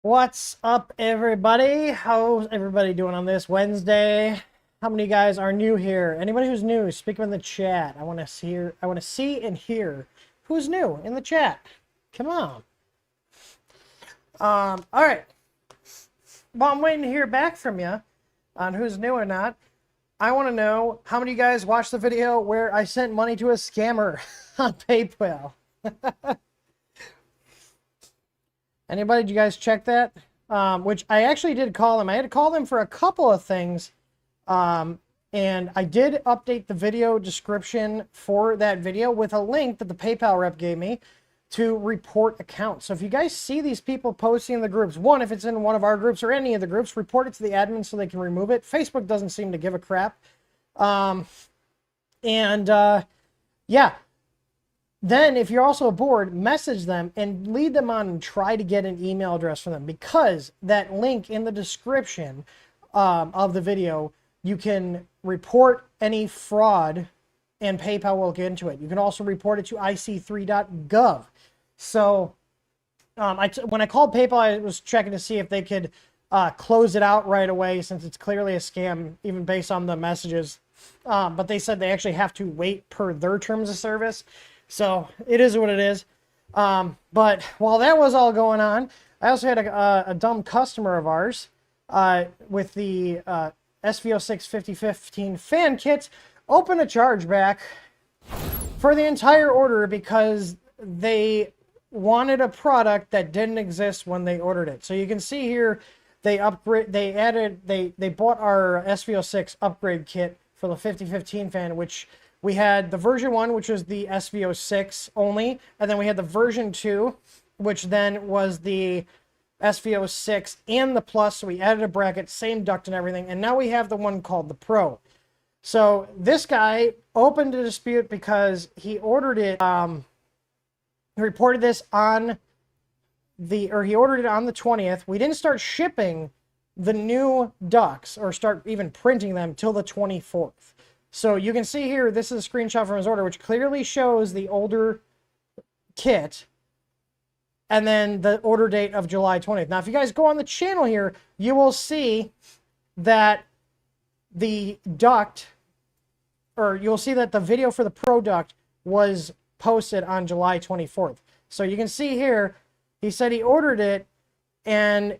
What's up, everybody? How's everybody doing on this Wednesday? How many guys are new here? Anybody who's new, speak up in the chat. I want to see and hear who's new in the chat. Come on. All right. While I'm waiting to hear back from you on who's new or not, I want to know how many of you guys watched the video where I sent money to a scammer on PayPal. Anybody, did you guys check that? Which I actually did call them. I had to call them for a couple of things. And I did update the video description for that video with a link that the PayPal rep gave me to report accounts. So if you guys see these people posting in the groups, one, if it's in one of our groups or any of the groups, report it to the admin so they can remove it. Facebook doesn't seem to give a crap. Yeah. Then, if you're also bored, message them and lead them on and try to get an email address from them, because that link in the description of the video, you can report any fraud and PayPal will get into it. You can also report it to ic3.gov. So when I called PayPal, I was checking to see if they could close it out right away, since it's clearly a scam, even based on the messages. But they said they actually have to wait per their terms of service. So it is what it is. But while that was all going on, I also had a dumb customer of ours with the SVO6 5015 fan kit open a chargeback for the entire order because they wanted a product that didn't exist when they ordered it. So you can see here they bought our SVO6 upgrade kit for the 5015 fan, which we had the version 1, which was the SVO6 only, and then we had the version 2, which then was the SVO6 and the Plus, so we added a bracket, same duct and everything, and now we have the one called the Pro. So this guy opened a dispute because he ordered it, he reported this on he ordered it on the 20th. We didn't start shipping the new ducts or start even printing them till the 24th. So you can see here, this is a screenshot from his order, which clearly shows the older kit and then the order date of July 20th. Now, if you guys go on the channel here, you will see that the duct, or you'll see that the video for the Pro duct was posted on July 24th. So you can see here, he said he ordered it and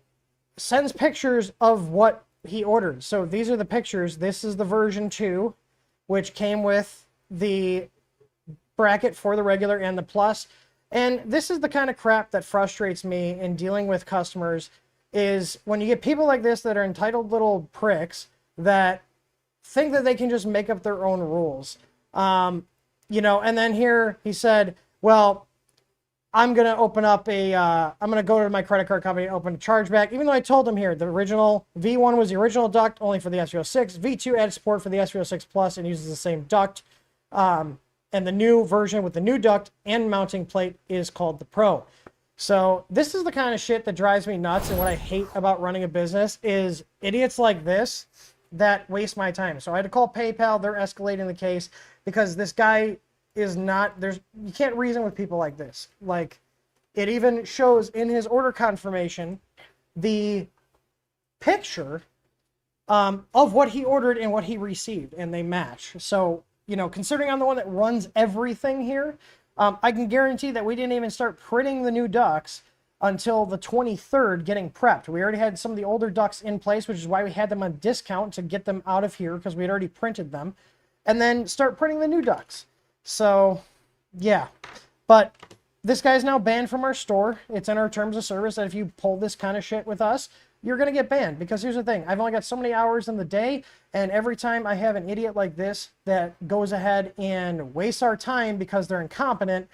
sends pictures of what he ordered. So these are the pictures. This is the version 2. Which came with the bracket for the regular and the Plus. And this is the kind of crap that frustrates me in dealing with customers, is when you get people like this that are entitled little pricks that think that they can just make up their own rules. And then here he said, well, I'm going to open up I'm going to go to my credit card company and open a chargeback, even though I told him here, the original V1 was the original duct only for the SVO6. V2 added support for the SVO6 Plus and uses the same duct. And the new version with the new duct and mounting plate is called the Pro. So this is the kind of shit that drives me nuts, and what I hate about running a business is idiots like this that waste my time. So I had to call PayPal. They're escalating the case because this guy is not, you can't reason with people like this. Like, it even shows in his order confirmation the picture of what he ordered and what he received, and they match. So, considering I'm the one that runs everything here, I can guarantee that we didn't even start printing the new ducts until the 23rd getting prepped. We already had some of the older ducts in place, which is why we had them on discount to get them out of here, because we had already printed them, and then start printing the new ducts. So, yeah. But this guy's now banned from our store. It's in our terms of service that if you pull this kind of shit with us, you're going to get banned. Because here's the thing. I've only got so many hours in the day, and every time I have an idiot like this that goes ahead and wastes our time because they're incompetent,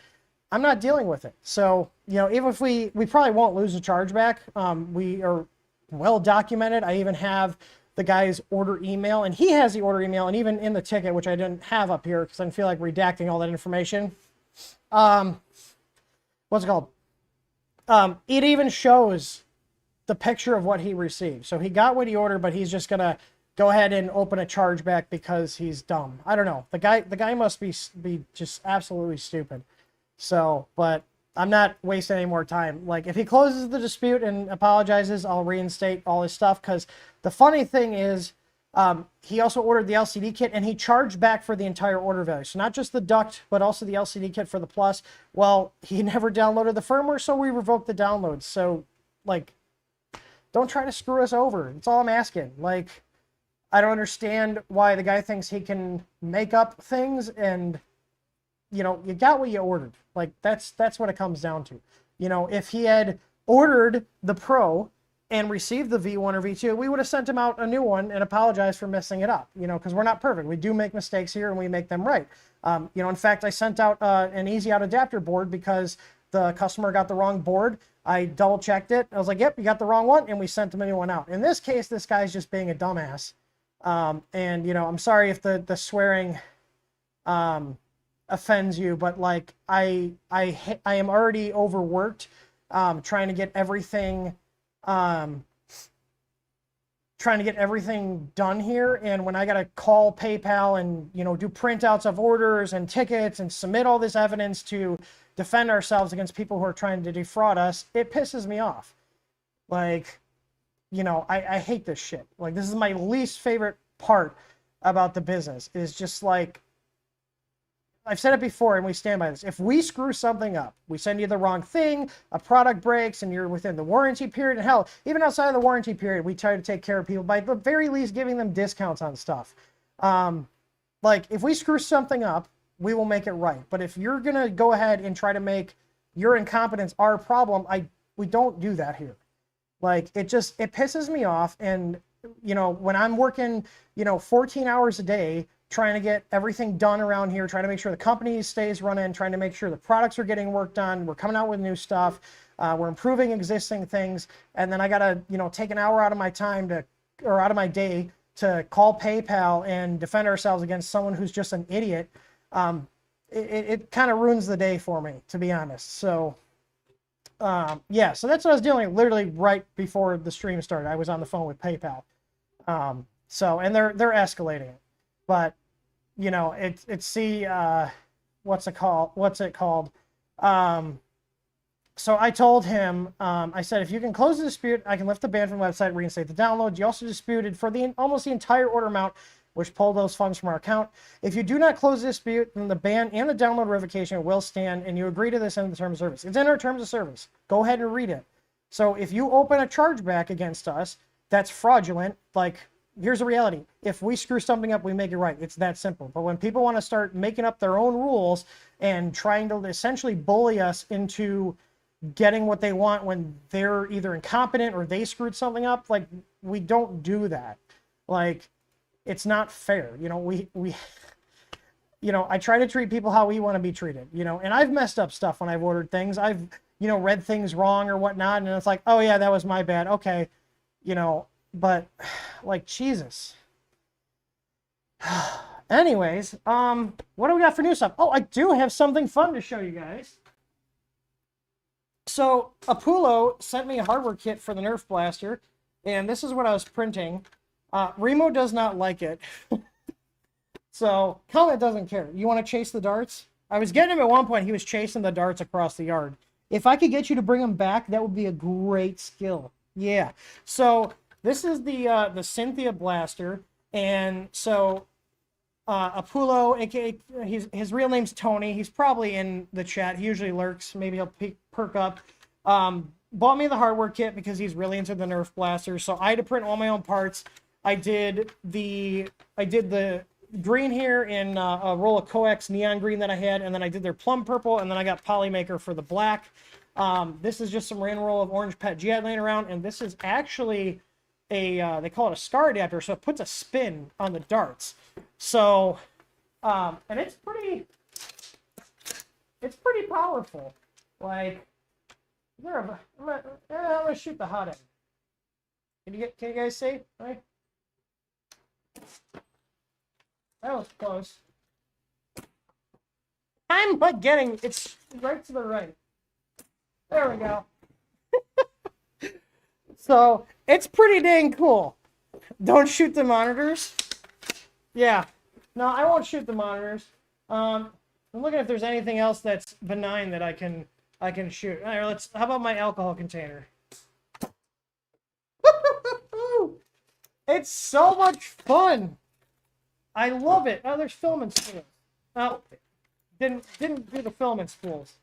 I'm not dealing with it. So, even if we probably won't lose a chargeback. We are well documented. I even have the guy's order email, and he has the order email, and even in the ticket, which I didn't have up here because I didn't feel like redacting all that information. What's it called? It even shows the picture of what he received. So he got what he ordered, but he's just gonna go ahead and open a chargeback because he's dumb. I don't know. The guy must be just absolutely stupid. So, but I'm not wasting any more time. Like, if he closes the dispute and apologizes, I'll reinstate all his stuff. Because the funny thing is, he also ordered the LCD kit, and he charged back for the entire order value. So not just the duct, but also the LCD kit for the Plus. Well, he never downloaded the firmware, so we revoked the downloads. So, like, don't try to screw us over. That's all I'm asking. Like, I don't understand why the guy thinks he can make up things, and, you know, you got what you ordered. Like, that's what it comes down to. You know, if he had ordered the Pro and received the V1 or V2, we would have sent him out a new one and apologized for messing it up, you know, because we're not perfect. We do make mistakes here, and we make them right. You know, in fact, I sent out an Easy Out adapter board because the customer got the wrong board. I double checked it. I was like, yep, you got the wrong one, and we sent him a new one out. In this case, this guy's just being a dumbass. And, you know, I'm sorry if the swearing offends you, but, like, I am already overworked trying to get everything done here. And when I got to call PayPal and, you know, do printouts of orders and tickets and submit all this evidence to defend ourselves against people who are trying to defraud us, it pisses me off. Like, you know, I hate this shit. Like, this is my least favorite part about the business, is just, like, I've said it before, and we stand by this. If we screw something up, we send you the wrong thing, a product breaks, and you're within the warranty period, and hell, even outside of the warranty period, we try to take care of people by the very least giving them discounts on stuff. Like, if we screw something up, we will make it right. But if you're going to go ahead and try to make your incompetence our problem, we don't do that here. Like, it pisses me off. And, you know, when I'm working, you know, 14 hours a day, trying to get everything done around here, trying to make sure the company stays running, trying to make sure the products are getting worked on, we're coming out with new stuff, we're improving existing things, and then I gotta, you know, take an hour out of my time or out of my day to call PayPal and defend ourselves against someone who's just an idiot. It kind of ruins the day for me, to be honest. So, yeah, so that's what I was dealing with literally right before the stream started. I was on the phone with PayPal. So, and they're escalating it. But, you know, it's what's it called? So I told him, I said, if you can close the dispute, I can lift the ban from the website, reinstate the download. You also disputed for almost the entire order amount, which pulled those funds from our account. If you do not close the dispute, then the ban and the download revocation will stand, and you agree to this in the terms of service. It's in our terms of service. Go ahead and read it. So if you open a chargeback against us, that's fraudulent. Like, here's the reality. If we screw something up, we make it right. It's that simple. But when people want to start making up their own rules and trying to essentially bully us into getting what they want when they're either incompetent or they screwed something up, like, we don't do that. Like, it's not fair. You know, we you know, I try to treat people how we want to be treated, you know, and I've messed up stuff when I've ordered things. I've, you know, read things wrong or whatnot, and it's like, oh yeah, that was my bad. Okay. You know, but, like, Jesus. Anyways, what do we got for new stuff? Oh, I do have something fun to show you guys. So, Apollo sent me a hardware kit for the Nerf blaster, and this is what I was printing. Remo does not like it. So, Comet doesn't care. You want to chase the darts? I was getting him at one point. He was chasing the darts across the yard. If I could get you to bring him back, that would be a great skill. Yeah. So, this is the Cynthia blaster, and so Apollo, aka his real name's Tony. He's probably in the chat. He usually lurks. Maybe he'll perk up. Bought me the hardware kit because he's really into the Nerf blaster. So I had to print all my own parts. I did the green here in a roll of coax neon green that I had, and then I did their plum purple, and then I got Polymaker for the black. This is just some random roll of orange pet G laying around, and this is actually they call it a scar adapter, so it puts a spin on the darts. So, and it's pretty powerful. Like, I'm gonna shoot the hot end. Can you guys see? Right? That was close. I'm but getting it's right to the right. There we go. So, it's pretty dang cool. Don't shoot the monitors. Yeah. No, I won't shoot the monitors. I'm looking if there's anything else that's benign that I can I can shoot. All right, let's. How about my alcohol container? It's so much fun. I love it. Oh, there's filament spools. Oh, didn't do the filament spools.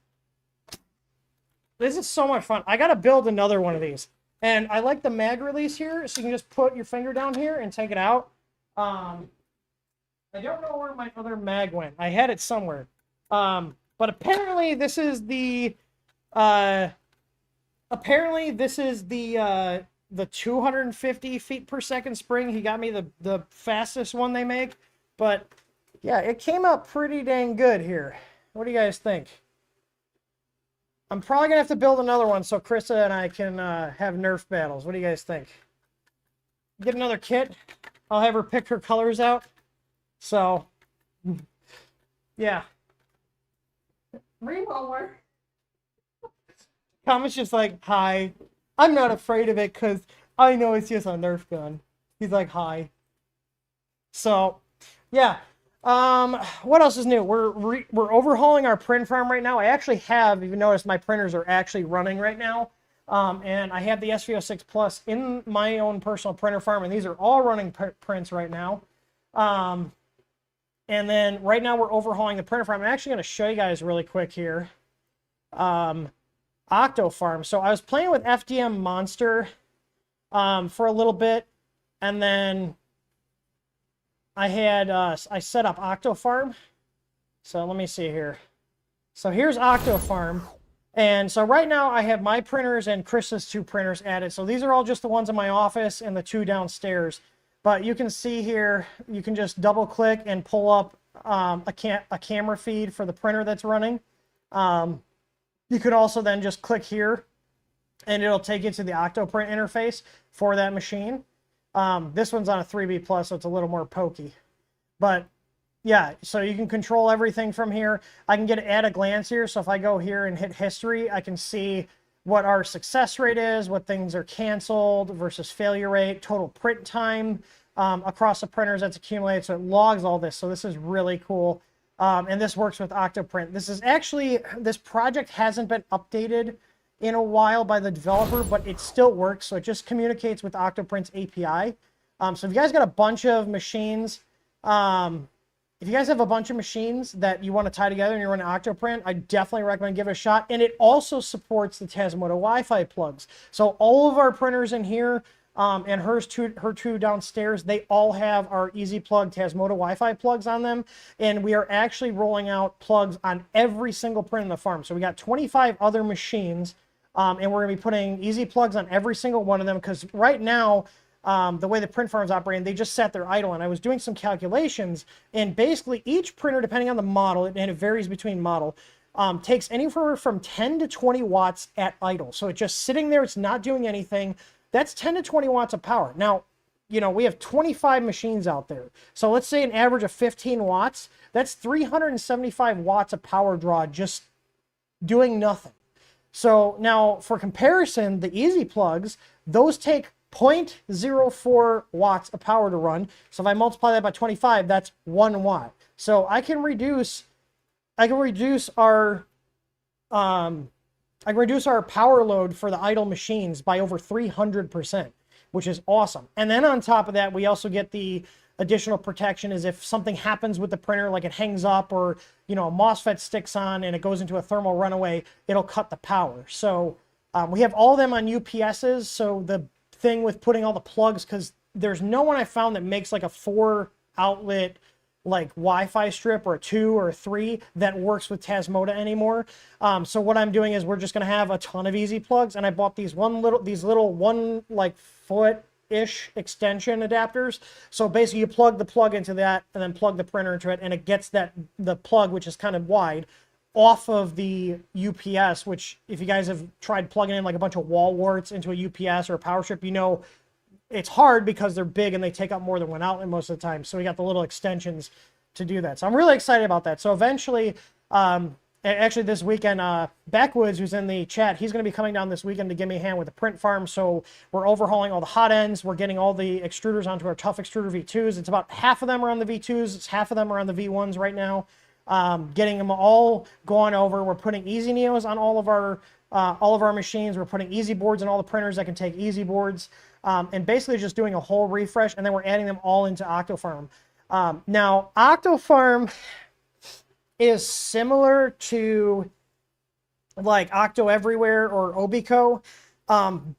This is so much fun. I gotta build another one of these. And I like the mag release here, so you can just put your finger down here and take it out. I don't know where my other mag went. I had it somewhere. But apparently this is the 250 feet per second spring. He got me the fastest one they make. But yeah, it came out pretty dang good here. What do you guys think? I'm probably going to have to build another one so Krista and I can have Nerf battles. What do you guys think? Get another kit. I'll have her pick her colors out. So, yeah. Rainbow where? Comet's just like, hi. I'm not afraid of it because I know it's just a Nerf gun. He's like, hi. So, yeah. What else is new? We're overhauling our print farm right now. I actually have, if you notice, my printers are actually running right now. And I have the SV06 Plus in my own personal printer farm, and these are all running prints right now. And then right now we're overhauling the printer farm. I'm actually going to show you guys really quick here. Octo Farm. So I was playing with FDM Monster for a little bit, and then I had I set up Octo Farm. So let me see here. So here's Octo Farm. And so right now I have my printers and Chris's 2 printers added. So these are all just the ones in my office and the 2 downstairs. But you can see here, you can just double click and pull up a camera feed for the printer that's running. You could also then just click here and it'll take you to the Octoprint interface for that machine. This one's on a 3B plus, so it's a little more pokey. But yeah, so you can control everything from here. I can get it at a glance here. So if I go here and hit history, I can see what our success rate is, what things are canceled versus failure rate, total print time across the printers that's accumulated. So it logs all this. So this is really cool. And this works with Octoprint. This is actually, this project hasn't been updated in a while by the developer, but it still works. So it just communicates with Octoprint's API. So if you guys got a bunch of machines, if you guys have a bunch of machines that you want to tie together and you're running Octoprint, I definitely recommend give it a shot. And it also supports the Tasmota Wi-Fi plugs. So all of our printers in here and her two downstairs, they all have our Easy Plug Tasmota Wi-Fi plugs on them. And we are actually rolling out plugs on every single print in the farm. So we got 25 other machines, and we're going to be putting Easy Plugs on every single one of them because right now, the way the print farm's operating, they just sat there idle, and I was doing some calculations, and basically each printer, depending on the model, and it varies between model, takes anywhere from 10 to 20 watts at idle. So it's just sitting there, it's not doing anything. That's 10 to 20 watts of power. Now, you know, we have 25 machines out there. So let's say an average of 15 watts, that's 375 watts of power draw just doing nothing. So now for comparison, the Easy Plugs, those take 0.04 watts of power to run. So if I multiply that by 25, that's 1 watt. So I can reduce our power load for the idle machines by over 300%, which is awesome. And then on top of that, we also get the additional protection is if something happens with the printer, like it hangs up or, you know, a MOSFET sticks on and it goes into a thermal runaway, it'll cut the power. So we have all of them on UPSs. So the thing with putting all the plugs, because there's no one I found that makes like a 4 outlet like Wi-Fi strip or a 2 or a 3 that works with Tasmota anymore. So what I'm doing is we're just going to have a ton of Easy Plugs, and I bought these little 1 like foot-ish extension adapters. So basically you plug the plug into that and then plug the printer into it, and it gets the plug, which is kind of wide, off of the UPS, which if you guys have tried plugging in like a bunch of wall warts into a UPS or a power strip, you know it's hard because they're big and they take up more than 1 outlet most of the time. So we got the little extensions to do that. So I'm really excited about that. So eventually, actually this weekend, Backwoods, who's in the chat, he's going to be coming down this weekend to give me a hand with the print farm. So we're overhauling all the hot ends. We're getting all the extruders onto our Tough Extruder V2s. It's about half of them are on the V2s. It's half of them are on the V1s right now. getting them all gone over. We're putting Easy Neos on all of our machines. We're putting Easy Boards in all the printers that can take Easy Boards, and basically just doing a whole refresh, and then we're adding them all into Octo Farm. Now, Octo Farm is similar to like Octo Everywhere or Obico,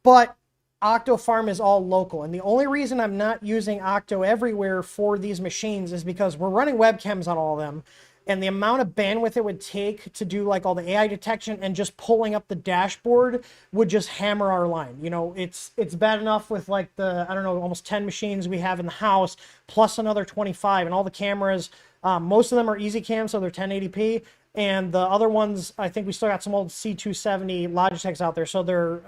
but Octo Farm is all local. And the only reason I'm not using Octo Everywhere for these machines is because we're running webcams on all of them. And the amount of bandwidth it would take to do like all the AI detection and just pulling up the dashboard would just hammer our line. You know, it's bad enough with like the, I don't know, almost 10 machines we have in the house, plus another 25, and all the cameras. Most of them are easy cam, so they're 1080p. And the other ones, I think we still got some old C270 Logitechs out there, so they're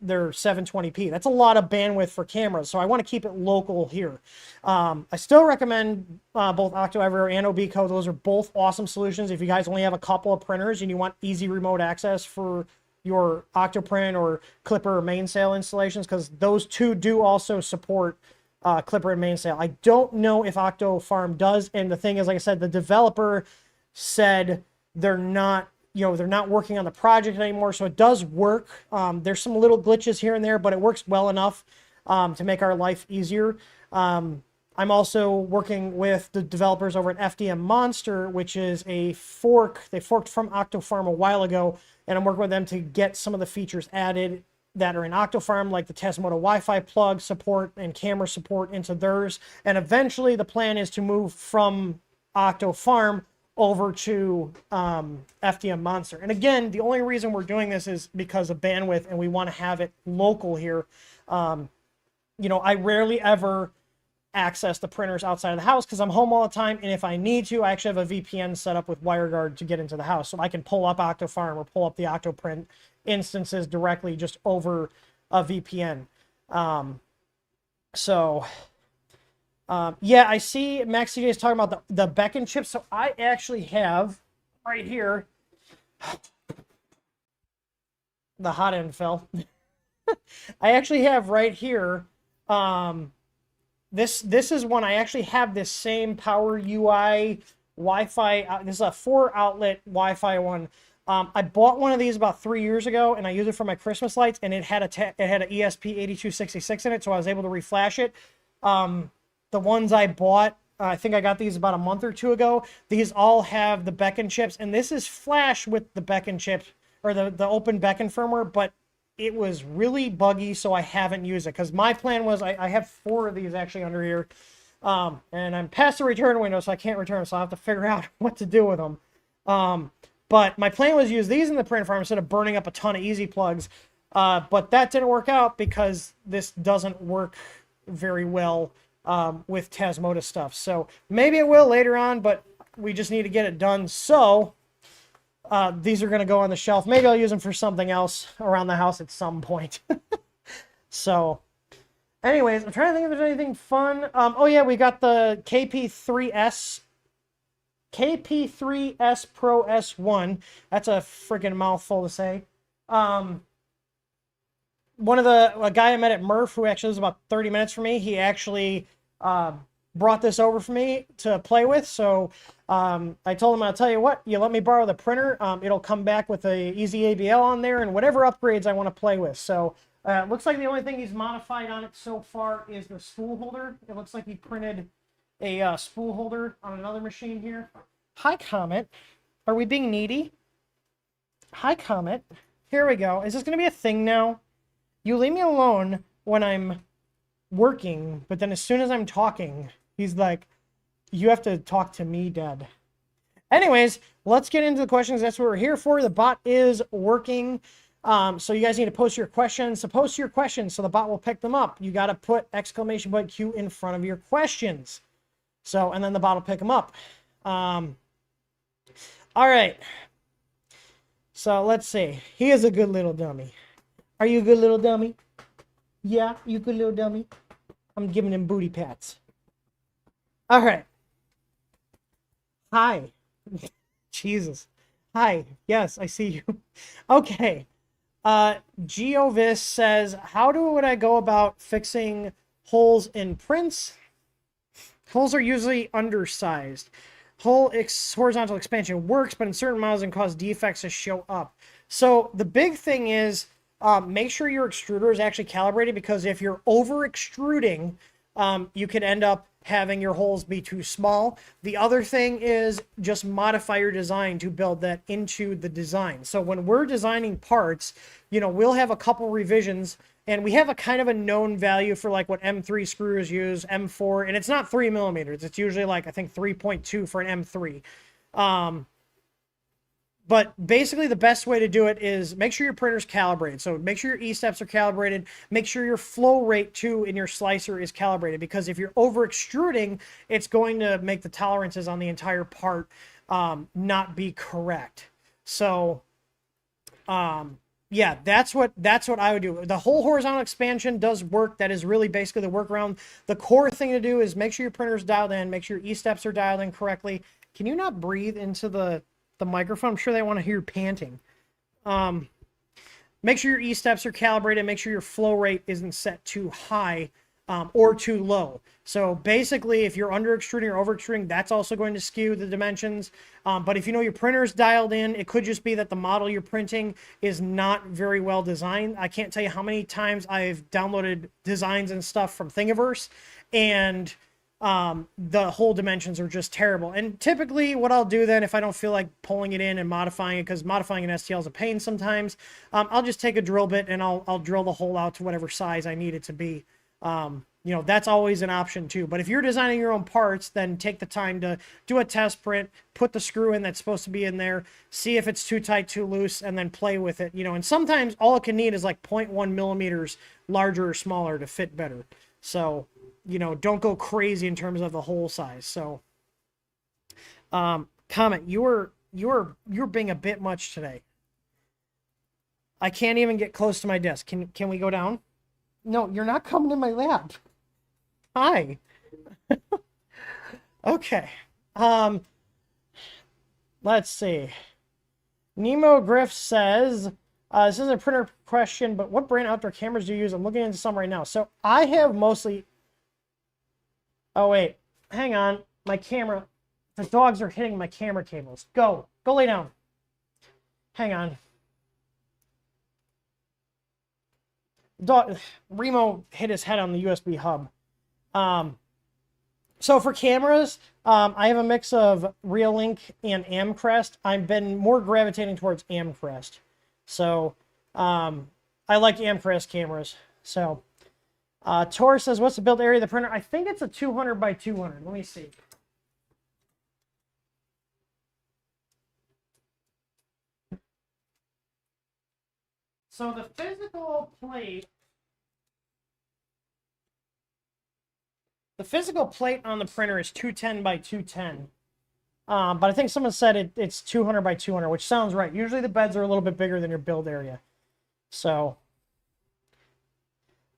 720p. That's a lot of bandwidth for cameras, so I want to keep it local here. I still recommend both Octo Everywhere and Obico. Those are both awesome solutions. If you guys only have a couple of printers and you want easy remote access for your Octoprint or Clipper or Mainsail installations, because those two do also support Clipper and Mainsail. I don't know if Octo Farm does, and the thing is, like I said, the developer said they're not working on the project anymore, so it does work. There's some little glitches here and there, but it works well enough to make our life easier. I'm also working with the developers over at FDM Monster, which is a fork. They forked from Octo Farm a while ago, and I'm working with them to get some of the features added that are in Octo Farm, like the Tesmoto Wi-Fi plug support and camera support into theirs. And eventually the plan is to move from Octo Farm over to FDM Monster. And again, the only reason we're doing this is because of bandwidth, and we want to have it local here. You know, I rarely ever access the printers outside of the house because I'm home all the time, and if I need to, I actually have a VPN set up with WireGuard to get into the house, so I can pull up Octo Farm or pull up the Octoprint instances directly just over a VPN. Yeah, I see Max CJ is talking about the beckon chips. So I actually have right here, the hot end fell. I actually have right here, this is one. I actually have this same Power UI Wi-Fi. This is a 4-outlet Wi-Fi one. I bought one of these about 3 years ago, and I used it for my Christmas lights, and it had an ESP8266 in it, so I was able to reflash it. The ones I bought, I think I got these about a month or two ago. These all have the beckon chips, and this is flash with the beckon chip, or the open beckon firmware, but it was really buggy, so I haven't used it. Because my plan was, I have 4 of these actually under here, and I'm past the return window, so I can't return them, so I'll have to figure out what to do with them. But my plan was use these in the print farm instead of burning up a ton of easy plugs. But that didn't work out because this doesn't work very well with Tesmoto stuff. So maybe it will later on, but we just need to get it done. So these are going to go on the shelf. Maybe I'll use them for something else around the house at some point. So anyways, I'm trying to think if there's anything fun. Oh yeah, we got the KP3S Pro S1. That's a freaking mouthful to say. A guy I met at Murph, who actually was about 30 minutes from me, he actually brought this over for me to play with. So I told him, I'll tell you what, you let me borrow the printer, it'll come back with a easy ABL on there and whatever upgrades I want to play with. So looks like the only thing he's modified on it so far is the spool holder. It looks like he printed a spool holder on another machine here. Hi, Comet. Are we being needy? Hi, Comet. Here we go. Is this going to be a thing now? You leave me alone when I'm working, but then as soon as I'm talking, he's like, you have to talk to me, Dad. Anyways, let's get into the questions. That's what we're here for. The bot is working. So you guys need to post your questions. So post your questions so the bot will pick them up. You got to put !Q in front of your questions. So, and then the bot will pick them up. All right. So let's see. He is a good little dummy. Are you a good little dummy? Yeah, you good little dummy. I'm giving him booty pats. All right. Hi. Jesus. Hi. Yes, I see you. Okay. Geovis says, how would I go about fixing holes in prints? Holes are usually undersized. horizontal expansion works, but in certain models can cause defects to show up. So the big thing is make sure your extruder is actually calibrated, because if you're over extruding, you could end up having your holes be too small. The other thing is just modify your design to build that into the design. So when we're designing parts, you know, we'll have a couple revisions, and we have a kind of a known value for like what M3 screws use, M4, and it's not 3 millimeters. It's usually like, I think 3.2 for an M3. But basically the best way to do it is make sure your printer's calibrated. So make sure your E-steps are calibrated. Make sure your flow rate too in your slicer is calibrated, because if you're over extruding, it's going to make the tolerances on the entire part not be correct. So yeah, that's what I would do. The whole horizontal expansion does work. That is really basically the workaround. The core thing to do is make sure your printer's dialed in, make sure your E-steps are dialed in correctly. Can you not breathe into the microphone? I'm sure they want to hear panting. Make sure your E-steps are calibrated. Make sure your flow rate isn't set too high or too low. So basically, if you're under extruding or over extruding, that's also going to skew the dimensions. But if you know your printer's dialed in, it could just be that the model you're printing is not very well designed. I can't tell you how many times I've downloaded designs and stuff from Thingiverse, and the whole dimensions are just terrible. And typically what I'll do then, if I don't feel like pulling it in and modifying it, because modifying an STL is a pain sometimes, I'll just take a drill bit and I'll drill the hole out to whatever size I need it to be. You know, that's always an option too. But if you're designing your own parts, then take the time to do a test print, put the screw in that's supposed to be in there, see if it's too tight, too loose, and then play with it. You know, and sometimes all it can need is like 0.1 millimeters larger or smaller to fit better. So, you know, don't go crazy in terms of the hole size. So, Comet, you're being a bit much today. I can't even get close to my desk. Can we go down? No, you're not coming in my lab. Hi. Okay. Let's see. Nemo Griff says, this is a printer question, but what brand outdoor cameras do you use? I'm looking into some right now. So I have mostly... Oh, wait. Hang on. My camera. The dogs are hitting my camera cables. Go. Go lay down. Hang on. Remo hit his head on the USB hub. So for cameras, I have a mix of Reolink and Amcrest. I've been more gravitating towards Amcrest. So I like Amcrest cameras. So Tor says, what's the build area of the printer? I think it's a 200 by 200. Let me see. So the physical plate on the printer is 210 by 210. But I think someone said it's 200 by 200, which sounds right. Usually the beds are a little bit bigger than your build area. So,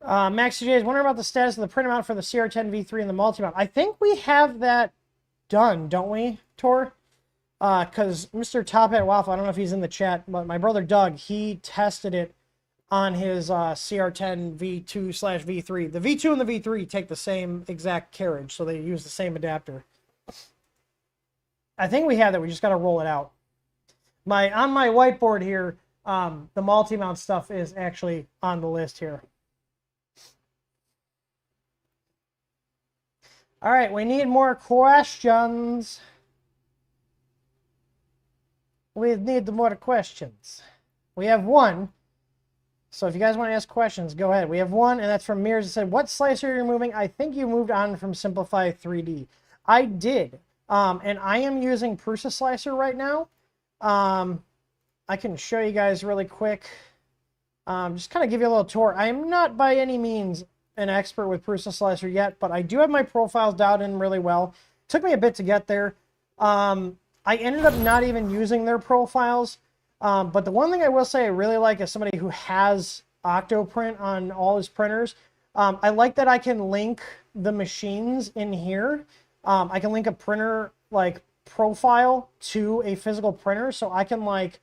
Max J is wondering about the status of the print mount for the CR10 V3 and the multi-mount. I think we have that done, don't we, Tor? Because Mr. Top Hat Waffle, I don't know if he's in the chat, but my brother Doug, he tested it on his CR10 V2/V3. The V2 and the V3 take the same exact carriage, so they use the same adapter. I think we have that. We just got to roll it out. On my whiteboard here, the multi-mount stuff is actually on the list here. All right, we need more questions. We need more questions. We have one. So if you guys want to ask questions, go ahead. We have one, and that's from Mears. It said, what slicer are you moving? I think you moved on from Simplify 3D. I did. And I am using Prusa Slicer right now. I can show you guys really quick. Just kind of give you a little tour. I am not by any means an expert with Prusa Slicer yet, but I do have my profiles dialed in really well. It took me a bit to get there. I ended up not even using their profiles. But the one thing I will say I really like as somebody who has Octoprint on all his printers, I like that I can link the machines in here. I can link a printer like profile to a physical printer, so I can like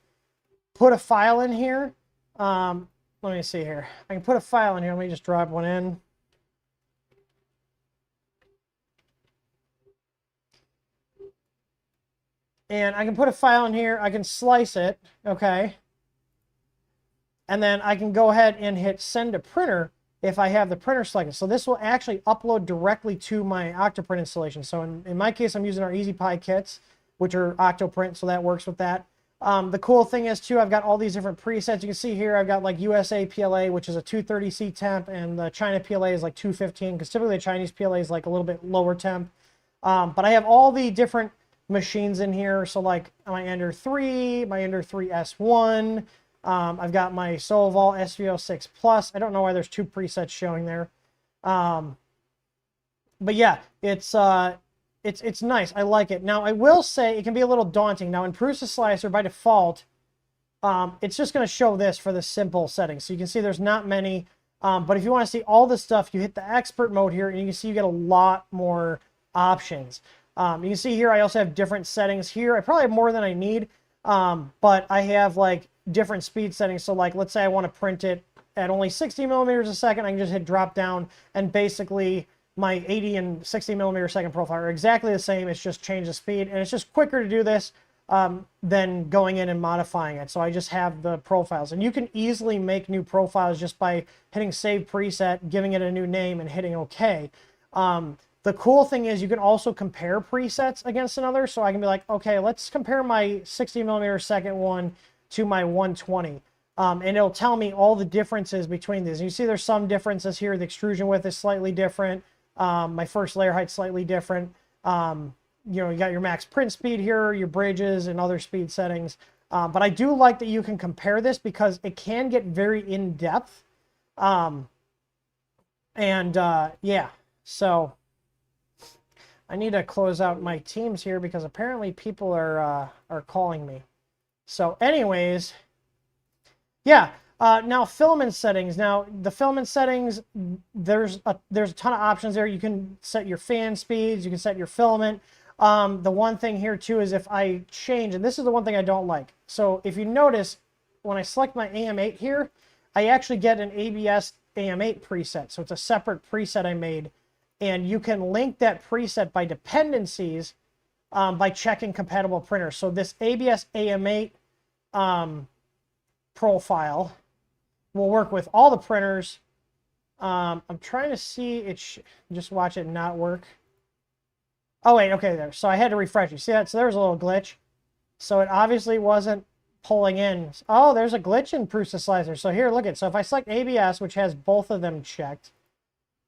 put a file in here. Let me see here. I can put a file in here. Let me just drop one in. And I can put a file in here. I can slice it, okay? And then I can go ahead and hit send to printer if I have the printer selected. So this will actually upload directly to my Octoprint installation. So in my case, I'm using our EasyPi kits, which are Octoprint, so that works with that. The cool thing is, too, I've got all these different presets. You can see here I've got like USA PLA, which is a 230C temp, and the China PLA is like 215, because typically the Chinese PLA is like a little bit lower temp. But I have all the different machines in here. So like my Ender 3, my Ender 3 S1, I've got my Solval SVO6 Plus. I don't know why there's 2 presets showing there. But yeah, it's nice. I like it. Now, I will say it can be a little daunting. Now, in Prusa Slicer, by default, it's just going to show this for the simple settings. So you can see there's not many. But if you want to see all this stuff, you hit the expert mode here, and you can see you get a lot more options. You can see here I also have different settings here. I probably have more than I need, but I have like different speed settings. So like, let's say I want to print it at only 60 millimeters a second. I can just hit drop down, and basically my 80 and 60 millimeter second profile are exactly the same. It's just change the speed, and it's just quicker to do this than going in and modifying it. So I just have the profiles, and you can easily make new profiles just by hitting save preset, giving it a new name, and hitting OK. The cool thing is you can also compare presets against another. So I can be like, okay, let's compare my 60 millimeter second one to my 120. And it'll tell me all the differences between these. You see there's some differences here. The extrusion width is slightly different. My first layer height's slightly different. You know, you got your max print speed here, your bridges, and other speed settings. But I do like that you can compare this because it can get very in-depth. Yeah, so I need to close out my Teams here because apparently people are calling me. So anyways, yeah. Now filament settings. Now the filament settings, there's a ton of options there. You can set your fan speeds. You can set your filament. The one thing here too is if I change, and this is the one thing I don't like. So if you notice, when I select my AM8 here, I actually get an ABS AM8 preset. So it's a separate preset I made. And you can link that preset by dependencies by checking compatible printers. So this ABS AM8 profile will work with all the printers. I'm trying to see it. Just watch it not work. Oh wait, okay there. So I had to refresh. You see that? So there was a little glitch. So it obviously wasn't pulling in. Oh, there's a glitch in Prusa Slicer. So here, look at. So if I select ABS, which has both of them checked,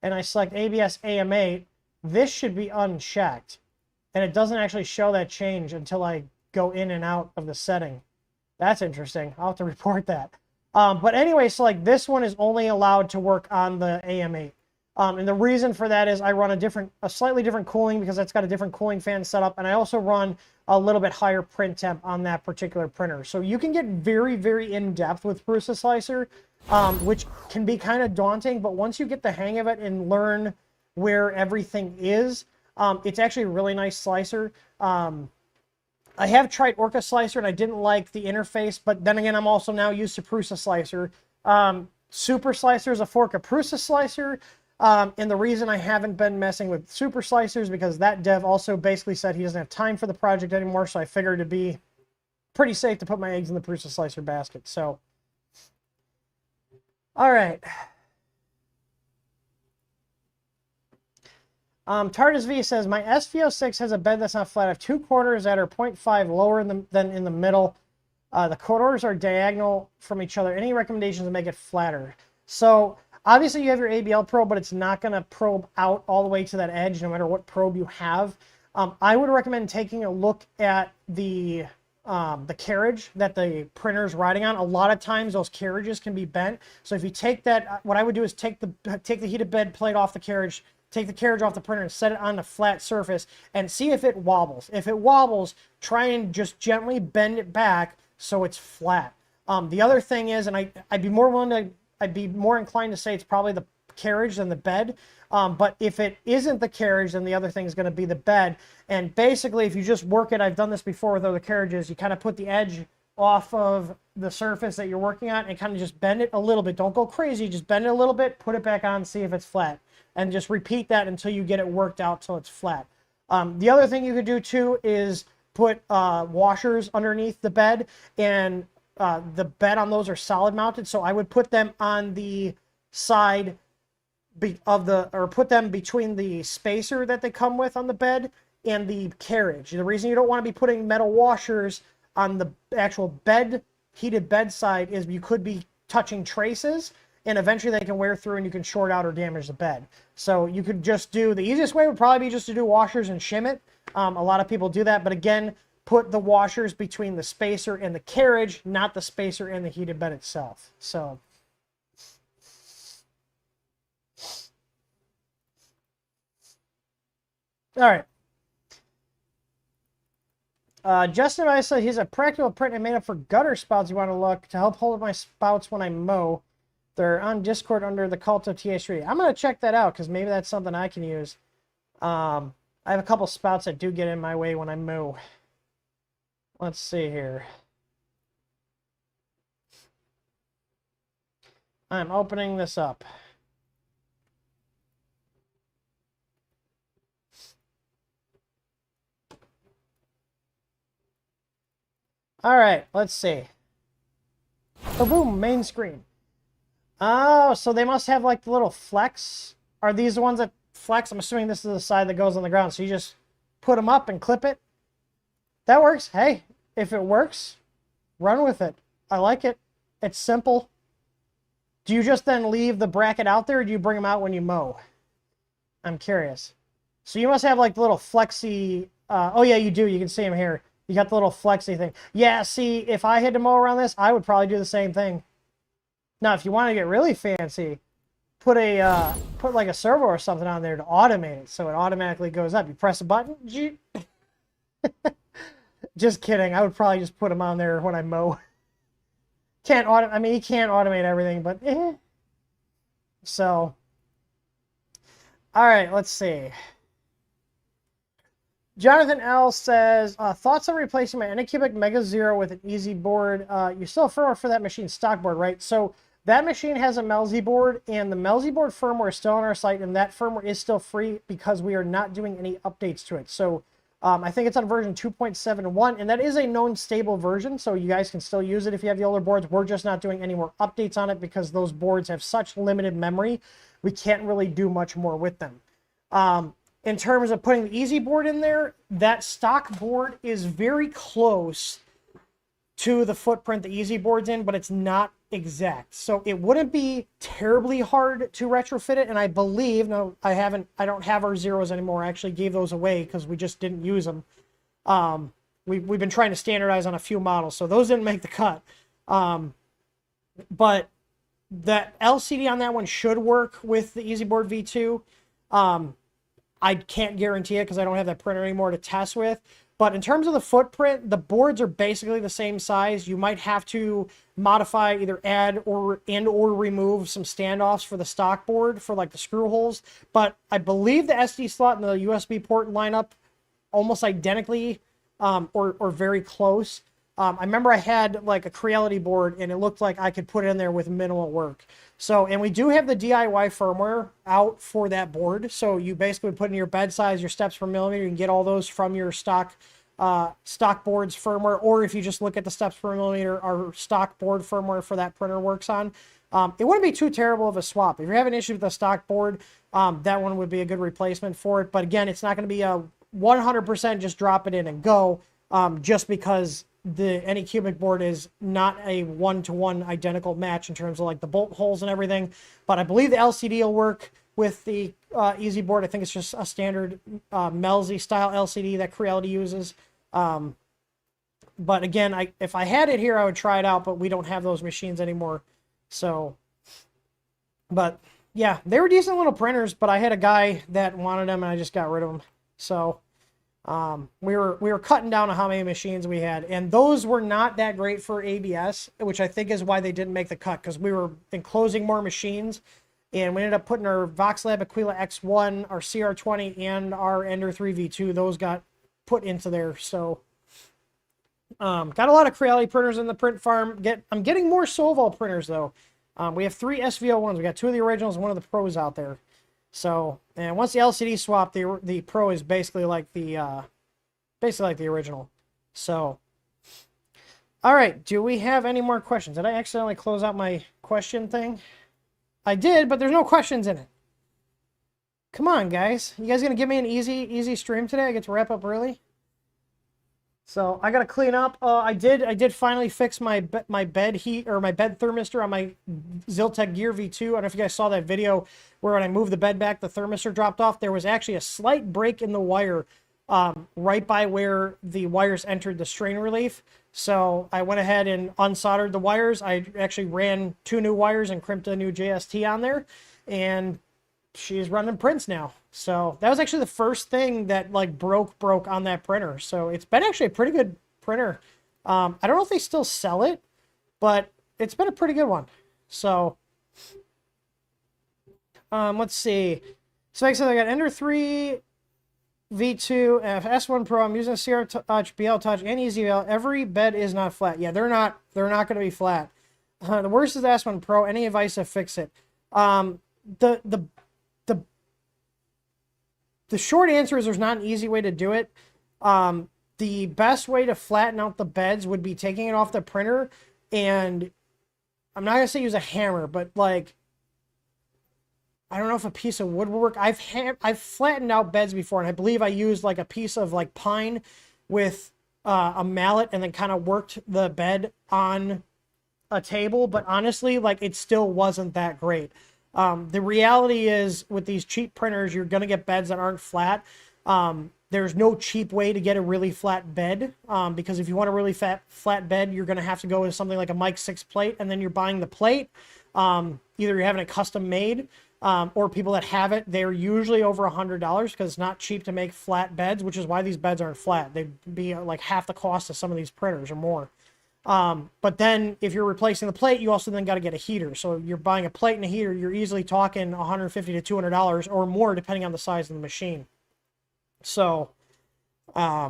and I select ABS AM8, this should be unchecked. And it doesn't actually show that change until I go in and out of the setting. That's interesting. I'll have to report that. But anyway, so like this one is only allowed to work on the AM8. And the reason for that is I run a slightly different cooling because it's got a different cooling fan setup. And I also run a little bit higher print temp on that particular printer. So you can get very, very in-depth with Prusa Slicer, which can be kind of daunting. But once you get the hang of it and learn where everything is, it's actually a really nice slicer. I have tried Orca Slicer and I didn't like the interface, but then again, I'm also now used to Prusa Slicer. Super Slicer is a fork of Prusa Slicer. And the reason I haven't been messing with Super Slicer is because that dev also basically said he doesn't have time for the project anymore, so I figured it'd be pretty safe to put my eggs in the Prusa Slicer basket. So, all right. Tardis V says, my SVO6 has a bed that's not flat. I have 2 corners that are 0.5 lower than in the middle. The corners are diagonal from each other. Any recommendations to make it flatter? So obviously you have your ABL probe, but it's not going to probe out all the way to that edge no matter what probe you have. I would recommend taking a look at the carriage that the printer is riding on. A lot of times those carriages can be bent. So if you take that, what I would do is take the heated bed plate off the carriage, take the carriage off the printer and set it on a flat surface and see if it wobbles. If it wobbles, try and just gently bend it back so it's flat. The other thing is, and I'd be more inclined to say it's probably the carriage than the bed. But if it isn't the carriage, then the other thing is going to be the bed. And basically, if you just work it, I've done this before with other carriages, you kind of put the edge off of the surface that you're working on and kind of just bend it a little bit. Don't go crazy, just bend it a little bit, put it back on, see if it's flat. And just repeat that until you get it worked out till it's flat. The other thing you could do too is put washers underneath the bed, and the bed on those are solid mounted, so I would put them on the side or put them between the spacer that they come with on the bed and the carriage. The reason you don't want to be putting metal washers on the actual bed, heated bed side, is you could be touching traces, and eventually they can wear through and you can short out or damage the bed. So you could just do, the easiest way would probably be just to do washers and shim it. A lot of people do that, but again, put the washers between the spacer and the carriage, not the spacer and the heated bed itself. So all right. Justin, I said he's a practical print and made up for gutter spouts. You want to look to help hold my spouts when I mow. They're on Discord under the cult of TH3. I'm going to check that out because maybe that's something I can use. I have a couple spouts that do get in my way when I mow. Let's see here. I'm opening this up. All right, let's see. Oh, boom, main screen. Oh, so they must have like the little flex. Are these the ones that flex? I'm assuming this is the side that goes on the ground. So you just put them up and clip it. That works. Hey, if it works, run with it. I like it. It's simple. Do you just then leave the bracket out there, or do you bring them out when you mow? I'm curious. So you must have like the little flexy... oh, yeah, you do. You can see them here. You got the little flexy thing. Yeah, see, if I had to mow around this, I would probably do the same thing. Now, if you want to get really fancy, put like a servo or something on there to automate it, so it automatically goes up. You press a button. Just kidding. I would probably just put them on there when I mow. I mean, you can't automate everything, but So, all right, let's see. Jonathan L says, thoughts on replacing my Anycubic Mega Zero with an Easyboard. You still have firmware for that machine, stock board, right? So that machine has a Melzy board, and the Melzy board firmware is still on our site, and that firmware is still free because we are not doing any updates to it. So I think it's on version 2.71, and that is a known stable version, so you guys can still use it if you have the older boards. We're just not doing any more updates on it because those boards have such limited memory. We can't really do much more with them. In terms of putting the Easyboard in there, that stock board is very close to the footprint the Easyboard's in, but it's not exact. So it wouldn't be terribly hard to retrofit it, and I believe, no, I don't have our Zeros anymore. I actually gave those away because we just didn't use them. We've been trying to standardize on a few models, so those didn't make the cut. But that LCD on that one should work with the Easyboard V2. I can't guarantee it because I don't have that printer anymore to test with. But in terms of the footprint, the boards are basically the same size. You might have to modify, either add or remove some standoffs for the stock board for like the screw holes. But I believe the SD slot and the USB port line up almost identically or very close. I remember I had like a Creality board and it looked like I could put it in there with minimal work. So, and we do have the DIY firmware out for that board. So you basically put in your bed size, your steps per millimeter, you can get all those from your stock board's firmware. Or if you just look at the steps per millimeter, our stock board firmware for that printer works on. It wouldn't be too terrible of a swap. If you're having issues with the stock board, that one would be a good replacement for it. But again, it's not going to be a 100% just drop it in and go, just because the Anycubic board is not a one-to-one identical match in terms of like the bolt holes and everything. But I believe the LCD will work with the Easyboard. I think it's just a standard Melzy style LCD that Creality uses. But again, if I had it here, I would try it out, but we don't have those machines anymore. So, but yeah, they were decent little printers, but I had a guy that wanted them and I just got rid of them. So we were cutting down on how many machines we had, and those were not that great for ABS, which I think is why they didn't make the cut, because we were enclosing more machines, and we ended up putting our VoxLab Aquila X1, our CR20, and our Ender 3 V2. Those got put into there. So got a lot of Creality printers in the print farm. I'm getting more Solval printers though. We have 3 SVO1s. We got 2 of the originals and 1 of the pros out there. So, and once the LCD swap, the Pro is basically like the original. So, all right, do we have any more questions? Did I accidentally close out my question thing? I did, but there's no questions in it. Come on, guys. You guys gonna give me an easy stream today? I get to wrap up early. So I gotta clean up. I did finally fix my bed heat, or my bed thermistor on my Zyltech Gear V2. I don't know if you guys saw that video where when I moved the bed back, the thermistor dropped off. There was actually a slight break in the wire right by where the wires entered the strain relief. So I went ahead and unsoldered the wires. I actually ran 2 new wires and crimped a new JST on there, and she's running prints now. So that was actually the first thing that like broke on that printer. So it's been actually a pretty good printer. I don't know if they still sell it, but it's been a pretty good one. So let's see. So like I said, I got Ender 3 V2 S1 Pro. I'm using a CR Touch, BL Touch, and EasyBL. Every bed is not flat. Yeah, they're not going to be flat. The worst is the S1 Pro. Any advice to fix it? The short answer is there's not an easy way to do it. The best way to flatten out the beds would be taking it off the printer, and I'm not gonna say use a hammer, but like, I don't know if a piece of wood will work. I've flattened out beds before, and I believe I used like a piece of like pine with a mallet and then kind of worked the bed on a table, but honestly, like, it still wasn't that great. The reality is with these cheap printers, you're going to get beds that aren't flat. There's no cheap way to get a really flat bed, because if you want a really flat bed, you're going to have to go with something like a Mike 6 plate, and then you're buying the plate. Either you're having it custom made, or people that have it, they're usually over $100 because it's not cheap to make flat beds, which is why these beds aren't flat. They'd be like half the cost of some of these printers or more. But then if you're replacing the plate, you also then got to get a heater. So you're buying a plate and a heater, you're easily talking $150 to $200 or more, depending on the size of the machine. So, yeah,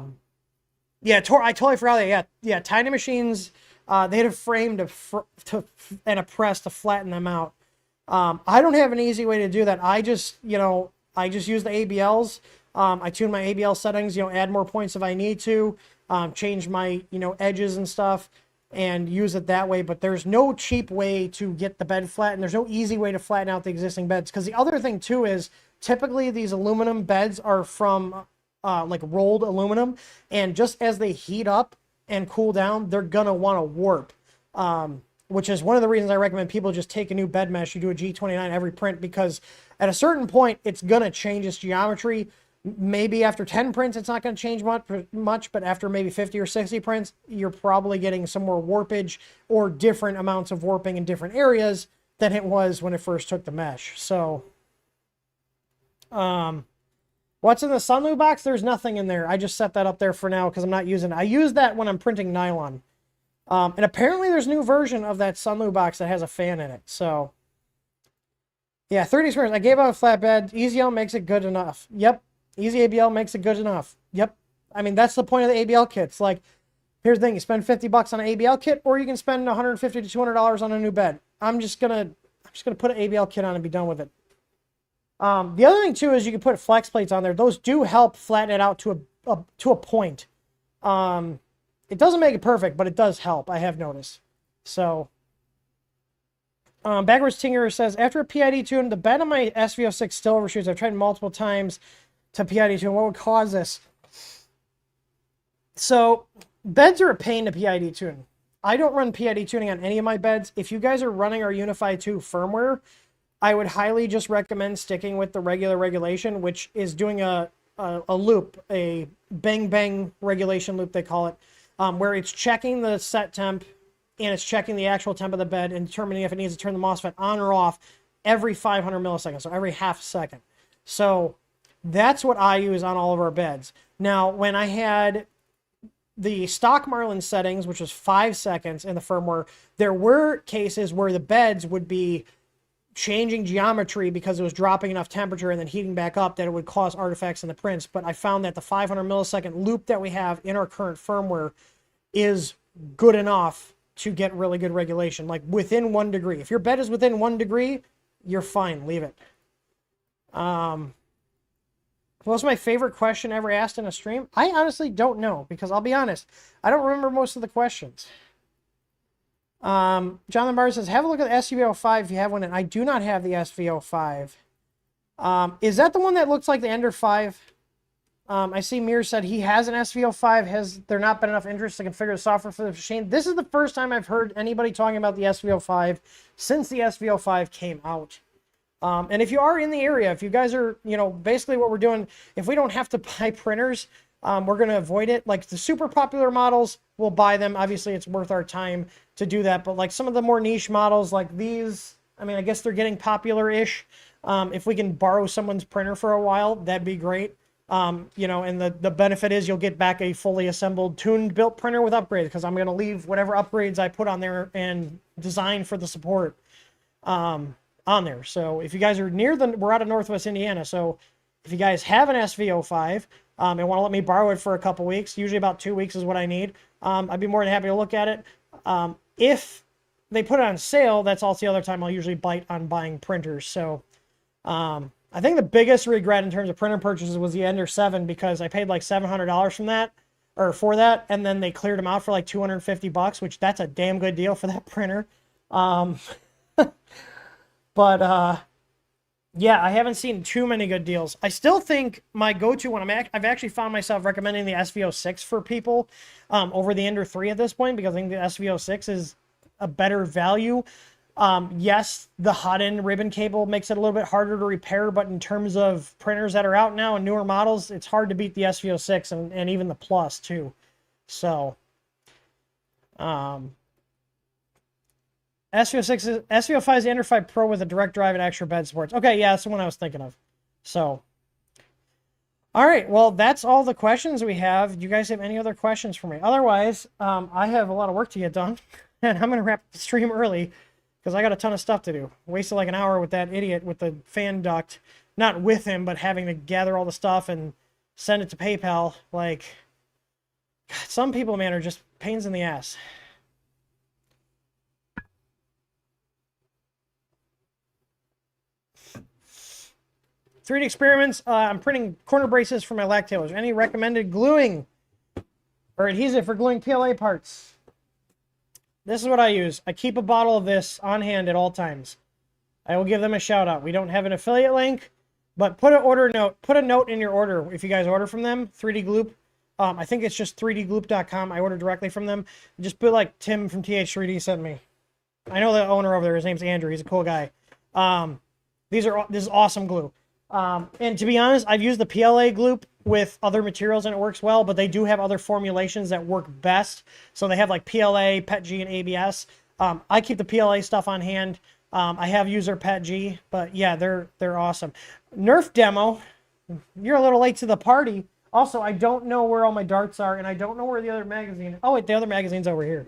I totally forgot that. Yeah, Tiny Machines, they had a frame and a press to flatten them out. I don't have an easy way to do that. I just use the ABLs. I tune my ABL settings, add more points if I need to, change my, edges and stuff, and use it that way. But there's no cheap way to get the bed flat, and there's no easy way to flatten out the existing beds. Because the other thing too is typically these aluminum beds are from like rolled aluminum, and just as they heat up and cool down, they're gonna want to warp. Which is one of the reasons I recommend people just take a new bed mesh. You do a G29 every print, because at a certain point, it's gonna change its geometry. Maybe after 10 prints, it's not going to change much, but after maybe 50 or 60 prints, you're probably getting some more warpage or different amounts of warping in different areas than it was when it first took the mesh. So, what's in the Sunlu box? There's nothing in there. I just set that up there for now because I'm not using it. I use that when I'm printing nylon. And apparently there's a new version of that Sunlu box that has a fan in it. So, yeah, 30 squares. I gave out a flatbed. EasyL makes it good enough. Yep. Easy ABL makes it good enough. Yep. I mean, that's the point of the ABL kits. Like, here's the thing. You spend $50 on an ABL kit, or you can spend $150 to $200 on a new bed. I'm just gonna put an ABL kit on and be done with it. The other thing too is you can put flex plates on there. Those do help flatten it out to a point. It doesn't make it perfect, but it does help, I have noticed. So, Backwards Tinker says, after a PID tune, the bed on my SV06 still overshoots. I've tried multiple times to PID tune. What would cause this? So, beds are a pain to PID tune. I don't run PID tuning on any of my beds. If you guys are running our Unify 2 firmware, I would highly just recommend sticking with the regular regulation, which is doing a loop, a bang regulation loop, they call it, where it's checking the set temp and it's checking the actual temp of the bed and determining if it needs to turn the MOSFET on or off every 500 milliseconds, so every half second. So that's what I use on all of our beds. Now, when I had the stock Marlin settings, which was 5 seconds in the firmware, there were cases where the beds would be changing geometry because it was dropping enough temperature and then heating back up that it would cause artifacts in the prints. But I found that the 500 millisecond loop that we have in our current firmware is good enough to get really good regulation, like within 1 degree. If your bed is within 1 degree, you're fine, leave it. What was my favorite question ever asked in a stream? I honestly don't know, because I'll be honest, I don't remember most of the questions. Jonathan Barr says, have a look at the SVO5 if you have one, and I do not have the SVO5. Is that the one that looks like the Ender 5? I see Mir said he has an SVO5. Has there not been enough interest to configure the software for the machine? This is the first time I've heard anybody talking about the SVO5 since the SVO5 came out. And if you are in the area, if you guys are, you know, basically what we're doing, if we don't have to buy printers, we're going to avoid it. Like the super popular models, we'll buy them. Obviously, it's worth our time to do that. But like some of the more niche models like these, I mean, I guess they're getting popular-ish. If we can borrow someone's printer for a while, that'd be great. You know, and the benefit is you'll get back a fully assembled, tuned, built printer with upgrades, because I'm going to leave whatever upgrades I put on there and design for the support on there. So if you guys are near we're out of Northwest Indiana, so if you guys have an SVO5 and want to let me borrow it for a couple weeks, usually about 2 weeks is what I need, I'd be more than happy to look at it. If they put it on sale, that's also the other time I'll usually bite on buying printers. So I think the biggest regret in terms of printer purchases was the Ender 7, because I paid like $700 from that, or for that, and then they cleared them out for like $250, which that's a damn good deal for that printer. But yeah, I haven't seen too many good deals. I still think my go-to one, I've actually found myself recommending the SVO6 for people over the Ender 3 at this point, because I think the SVO6 is a better value. Yes, the hot end ribbon cable makes it a little bit harder to repair, but in terms of printers that are out now and newer models, it's hard to beat the SVO6 and even the Plus too. So, SVO5 is the Ender 5 Pro with a direct drive and extra bed supports. Okay, yeah, that's the one I was thinking of. So, all right, well, that's all the questions we have. Do you guys have any other questions for me? Otherwise, I have a lot of work to get done, and I'm going to wrap the stream early, because I got a ton of stuff to do. Wasted like an hour with that idiot with the fan duct. Not with him, but having to gather all the stuff and send it to PayPal. Like, God, some people, man, are just pains in the ass. 3D experiments. I'm printing corner braces for my lactailers. Any recommended gluing or adhesive for gluing PLA parts? This is what I use. I keep a bottle of this on hand at all times. I will give them a shout out. We don't have an affiliate link, but put a note in your order if you guys order from them. 3D Gloop. I think it's just 3dgloop.com. I order directly from them. Just put like Tim from TH3D sent me. I know the owner over there. His name's Andrew. He's a cool guy. This is awesome glue. And to be honest, I've used the PLA glue with other materials and it works well, but they do have other formulations that work best. So they have like PLA, PETG, and ABS. I keep the PLA stuff on hand. I have used their PETG, but yeah, they're awesome. Nerf demo. You're a little late to the party. Also, I don't know where all my darts are, and I don't know where the other magazine. Oh wait, the other magazine's over here.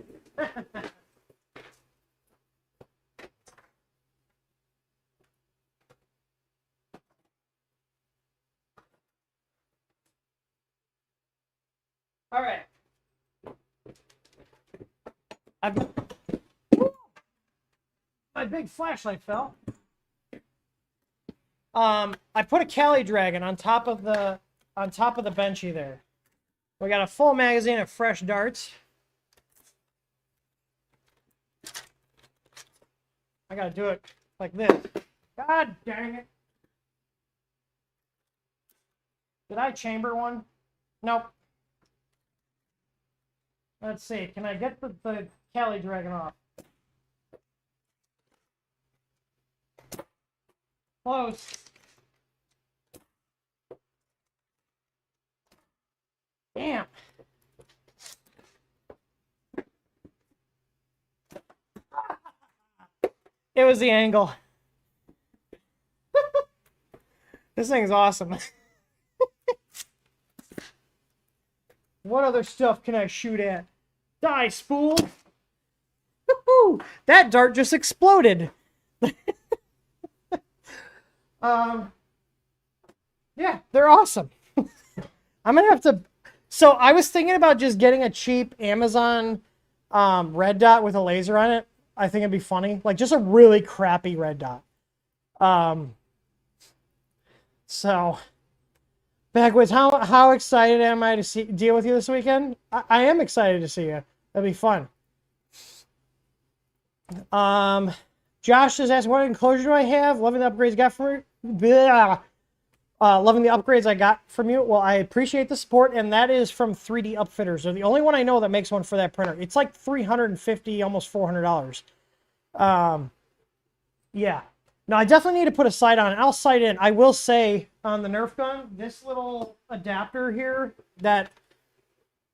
All right. My big flashlight fell. I put a Cali Dragon on top of the benchy there. We got a full magazine of fresh darts. I gotta do it like this. God dang it. Did I chamber one? Nope. Let's see. Can I get the Cali Dragon off? Close. Damn. It was the angle. This thing's awesome. What other stuff can I shoot at? Die, spool! Woohoo! That dart just exploded. Yeah, they're awesome. I'm gonna have to. So I was thinking about just getting a cheap Amazon red dot with a laser on it. I think it'd be funny, like just a really crappy red dot. So Backwoods, how excited am I to deal with you this weekend? I am excited to see you. That'll be fun. Josh is asking, what enclosure do I have? Loving the upgrades I got from loving the upgrades I got from you. Well, I appreciate the support, and that is from 3D Upfitters. They're the only one I know that makes one for that printer. It's like $350, almost $400. Yeah. No, I definitely need to put a sight on it. I'll sight in. I will say on the Nerf gun, this little adapter here that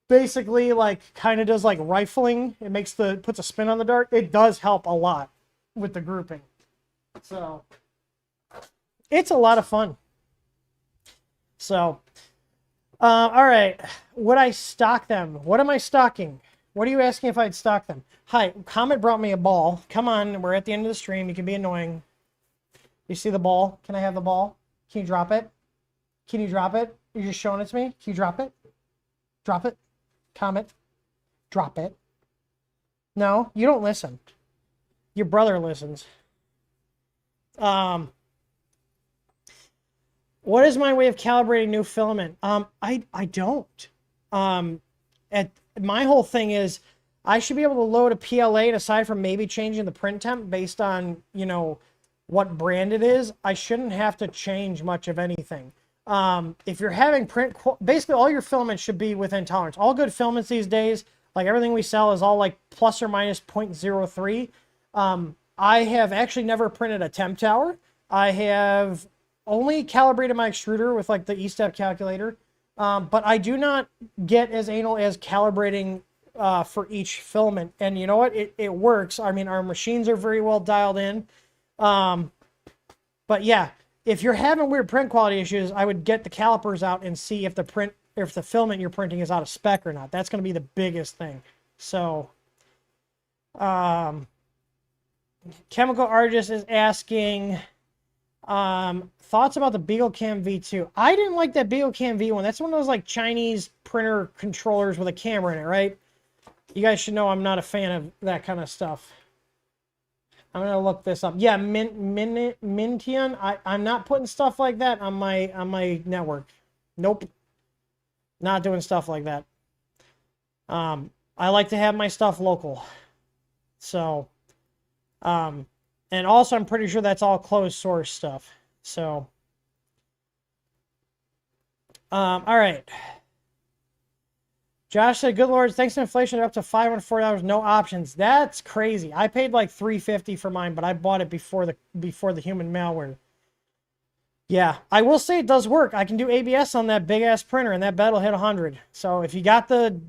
basically like kind of does like rifling. It puts a spin on the dart. It does help a lot with the grouping. So it's a lot of fun. So, all right. Would I stock them? What am I stocking? What are you asking if I'd stock them? Hi, Comet brought me a ball. Come on, we're at the end of the stream. You can be annoying. You see the ball? Can I have the ball? Can you drop it? Can you drop it? You're just showing it to me? Can you drop it? Drop it. Comet. Drop it. No, you don't listen. Your brother listens. What is my way of calibrating new filament? I don't. My whole thing is I should be able to load a PLA, and aside from maybe changing the print temp based on, you know, what brand it is, I shouldn't have to change much of anything. If you're having basically all your filaments should be within tolerance. All good filaments these days, like everything we sell, is all like plus or minus 0.03. I have actually never printed a temp tower. I have only calibrated my extruder with like the E-step calculator, but I do not get as anal as calibrating for each filament. And you know what? It works. I mean, our machines are very well dialed in. But yeah, if you're having weird print quality issues, I would get the calipers out and see if the filament you're printing is out of spec or not. That's going to be the biggest thing. So, Chemical Artist is asking, thoughts about the BeagleCam V2. I didn't like that BeagleCam V1. That's one of those like Chinese printer controllers with a camera in it, right? You guys should know I'm not a fan of that kind of stuff. I'm gonna look this up. Yeah, Mintian. I'm not putting stuff like that on my network. Nope. Not doing stuff like that. I like to have my stuff local. So, and also I'm pretty sure that's all closed source stuff. So, all right. Josh said, good lord, thanks to inflation, they're up to $540, no options. That's crazy. I paid like $350 for mine, but I bought it before the human malware. Yeah, I will say it does work. I can do ABS on that big ass printer, and that bed will hit 100. So if you got the,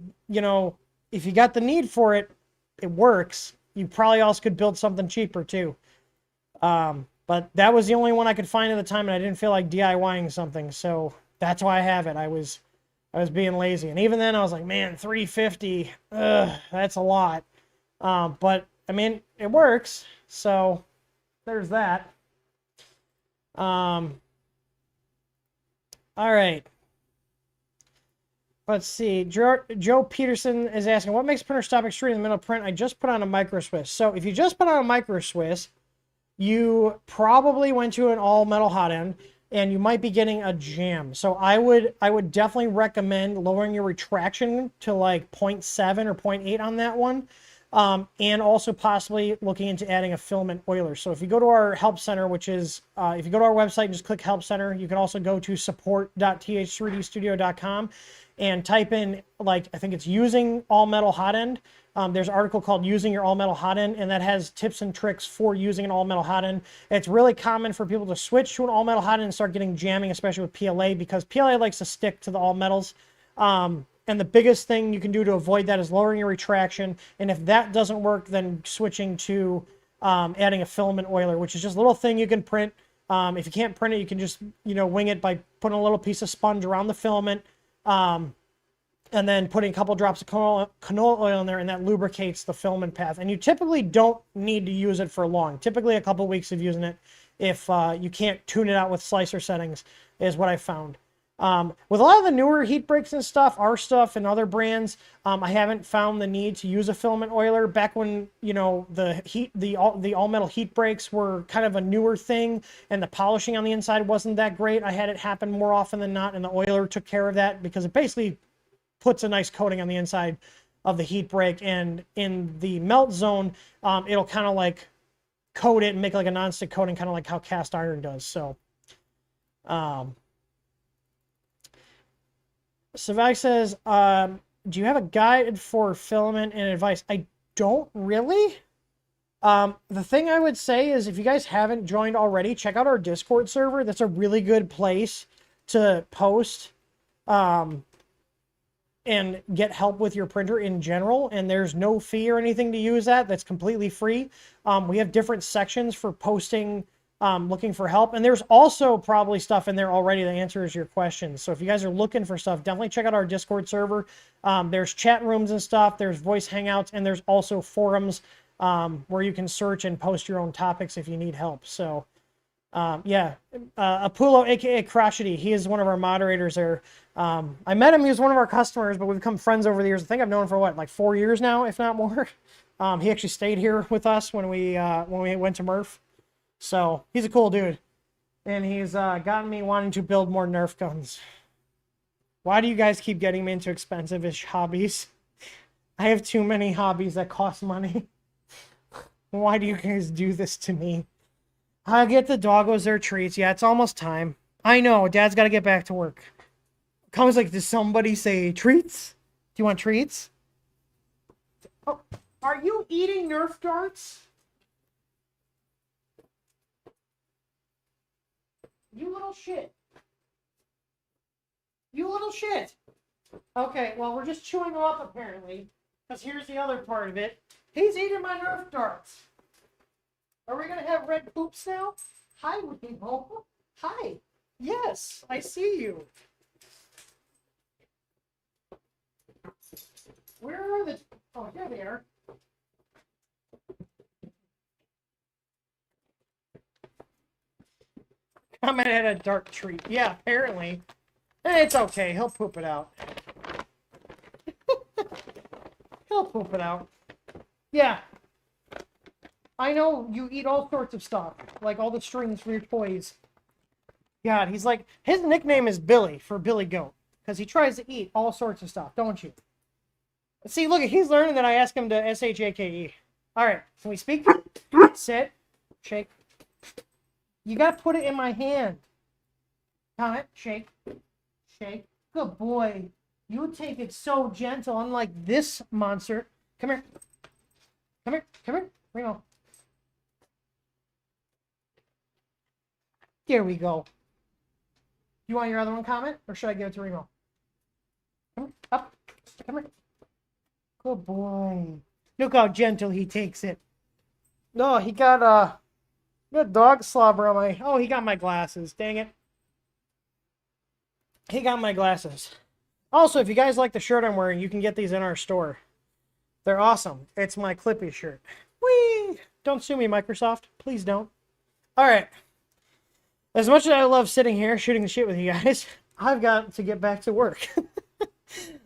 if you got the need for it, it works. You probably also could build something cheaper too. But that was the only one I could find at the time, and I didn't feel like DIYing something, so that's why I have it. I was being lazy, and even then I was like, man, $350, that's a lot. But I mean, it works, so there's that. All right. Let's see. Joe Peterson is asking, what makes printer stop extruding in the middle of print? I just put on a micro Swiss. So if you just put on a micro Swiss, you probably went to an all metal hot end, and you might be getting a jam. So I would definitely recommend lowering your retraction to like 0.7 or 0.8 on that one. And also possibly looking into adding a filament oiler. So if you go to our help center, which is, if you go to our website and just click help center, you can also go to support.th3dstudio.com and type in, like, I think it's using all metal hot end. There's an article called using your all metal hot end, and that has tips and tricks for using an all metal hot end. It's really common for people to switch to an all metal hot end and start getting jamming, especially with PLA, because PLA likes to stick to the all metals. And the biggest thing you can do to avoid that is lowering your retraction. And if that doesn't work, then switching to adding a filament oiler, which is just a little thing you can print. If you can't print it, you can just, wing it by putting a little piece of sponge around the filament. And then putting a couple drops of canola oil in there, and that lubricates the filament path. And you typically don't need to use it for long. Typically a couple weeks of using it, if you can't tune it out with slicer settings, is what I found. With a lot of the newer heat breaks and stuff, our stuff and other brands, I haven't found the need to use a filament oiler. Back when, you know, the all metal heat breaks were kind of a newer thing, and the polishing on the inside wasn't that great. I had it happen more often than not, and the oiler took care of that because it basically puts a nice coating on the inside of the heat break, and in the melt zone, it'll kind of like coat it and make like a non-stick coating, kind of like how cast iron does. So, Savag says, do you have a guide for filament and advice? I don't really. The thing I would say is if you guys haven't joined already, check out our Discord server. That's a really good place to post and get help with your printer in general. And there's no fee or anything to use that. That's completely free. We have different sections for posting looking for help, and there's also probably stuff in there already that answers your questions. So if you guys are looking for stuff, definitely check out our Discord server. There's chat rooms and stuff, there's voice hangouts, and there's also forums where you can search and post your own topics if you need help. So yeah, Apulo, aka Crotchety, he is one of our moderators there. I met him, he was one of our customers, but we've become friends over the years. I think I've known him for what, like 4 years now, if not more. He actually stayed here with us when we went to Murph. So he's a cool dude, and he's gotten me wanting to build more Nerf guns. Why do you guys keep getting me into expensive-ish hobbies? I have too many hobbies that cost money. Why do you guys do this to me? I get the doggos their treats. Yeah, it's almost time. I know, Dad's got to get back to work. Comes like, does somebody say treats? Do you want treats? Oh, are you eating Nerf darts? You little shit. You little shit. Okay, well, we're just chewing them up, apparently. Because here's the other part of it. He's eating my Nerf darts. Are we going to have red poops now? Hi, Weebo. Hi. Yes, I see you. Where are the... Oh, here they are. Comet had a dark treat. Yeah, apparently. It's okay. He'll poop it out. He'll poop it out. Yeah. I know you eat all sorts of stuff. Like all the strings for your toys. God, he's like... His nickname is Billy for Billy Goat. Because he tries to eat all sorts of stuff, don't you? See, look, he's learning that I ask him to S-H-A-K-E. Alright, can we speak? Sit. Shake. You gotta put it in my hand. Comet, shake. Shake. Good boy. You take it so gentle, unlike this monster. Come here. Come here. Come here. Remo. There we go. You want your other one, Comet? Or should I give it to Remo? Come here. Up. Come here. Good boy. Look how gentle he takes it. No, he got, good dog slobber on my... Oh, he got my glasses. Dang it. He got my glasses. Also, if you guys like the shirt I'm wearing, you can get these in our store. They're awesome. It's my Clippy shirt. Whee! Don't sue me, Microsoft. Please don't. Alright. As much as I love sitting here shooting the shit with you guys, I've got to get back to work.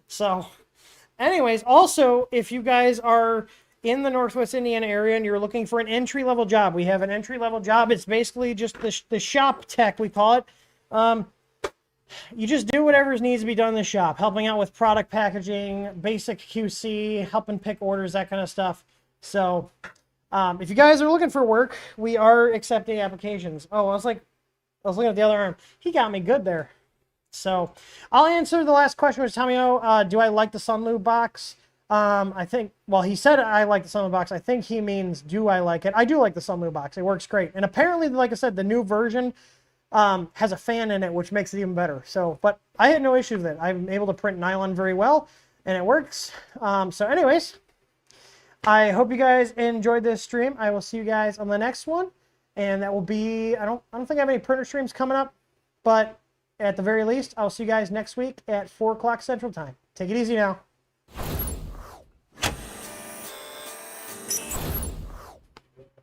So, anyways, also, if you guys are in the Northwest Indiana area and you're looking for an entry-level job, we have an entry-level job. It's basically just the shop tech, we call it. You just do whatever needs to be done in the shop, helping out with product packaging, basic QC, helping pick orders, that kind of stuff. So, if you guys are looking for work, we are accepting applications. Oh, I was looking at the other arm. He got me good there. So, I'll answer the last question, which Tomio, do I like the Sunlube box? I think, well, he said I like the Sunlube box. I think he means, do I like it? I do like the Sunlube box. It works great. And apparently, like I said, the new version has a fan in it, which makes it even better. So, but I had no issue with it. I'm able to print nylon very well, and it works. So anyways, I hope you guys enjoyed this stream. I will see you guys on the next one, and that will be, I don't think I have any printer streams coming up, but at the very least, I'll see you guys next week at 4 o'clock Central Time. Take it easy now.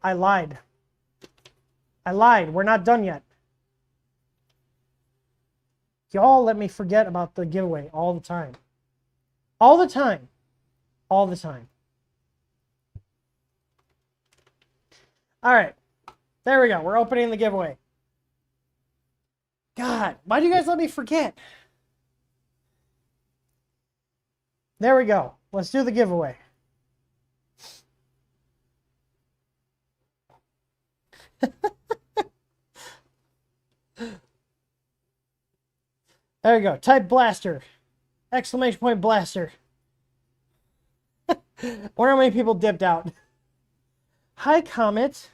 I lied. We're not done yet. Y'all let me forget about the giveaway all the time. All the time. All the time. All right. There we go. We're opening the giveaway. God, why do you guys let me forget? There we go. Let's do the giveaway. There you go. Type blaster. Exclamation point blaster. Wonder how many people dipped out. Hi, Comet.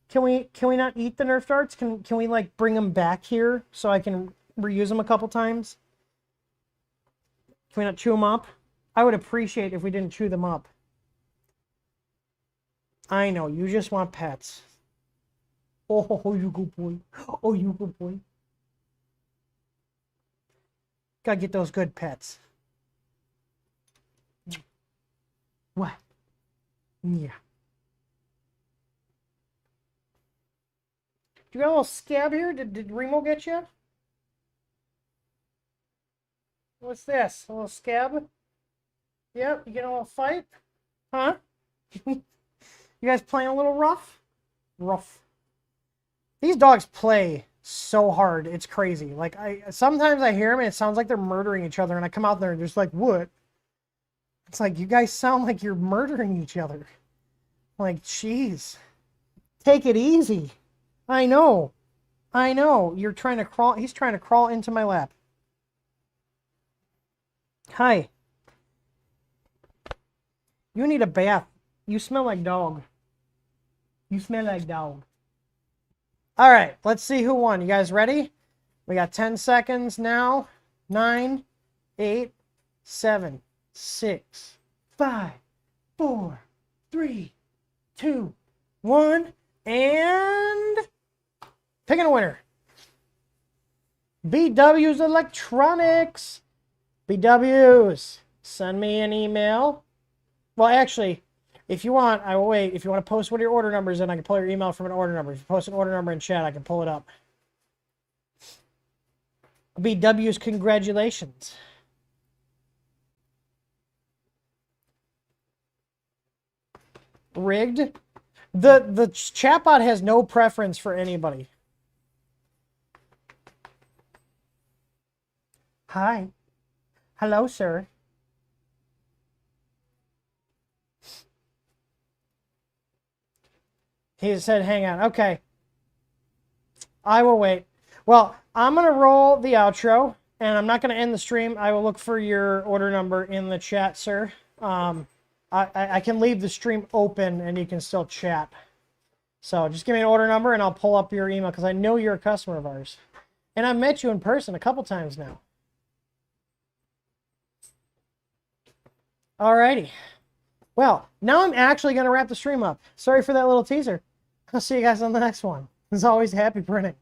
Can we not eat the Nerf darts? Can we like bring them back here so I can reuse them a couple times? Can we not chew them up? I would appreciate if we didn't chew them up. I know, you just want pets. Oh, you good boy. Oh, you good boy. Gotta get those good pets. What? Yeah. You got a little scab here? Did Remo get you? What's this? A little scab? Yep, you get a little fight? Huh? You guys playing a little rough? Rough. These dogs play so hard. It's crazy. Like, sometimes I hear them and it sounds like they're murdering each other, and I come out there and just like, what? It's like, you guys sound like you're murdering each other. Like, jeez. Take it easy. I know. I know. You're trying to crawl. He's trying to crawl into my lap. Hi. You need a bath. You smell like dog. You smell like dog. All right, let's see who won. You guys ready? We got 10 seconds now. 9, 8, 7, 6, 5, 4, 3, 2, 1, and picking a winner. BW's Electronics. BW's, send me an email. Well, actually, if you want, I will wait. If you want to post what your order number is, then I can pull your email from an order number. If you post an order number in chat, I can pull it up. BW's, congratulations. Rigged. The chatbot has no preference for anybody. Hi. Hello, sir. He said, hang on. Okay. I will wait. Well, I'm going to roll the outro, and I'm not going to end the stream. I will look for your order number in the chat, sir. I can leave the stream open, and you can still chat. So just give me an order number, and I'll pull up your email, because I know you're a customer of ours. And I've met you in person a couple times now. Alrighty. Well, now I'm actually going to wrap the stream up. Sorry for that little teaser. I'll see you guys on the next one. As always, happy printing.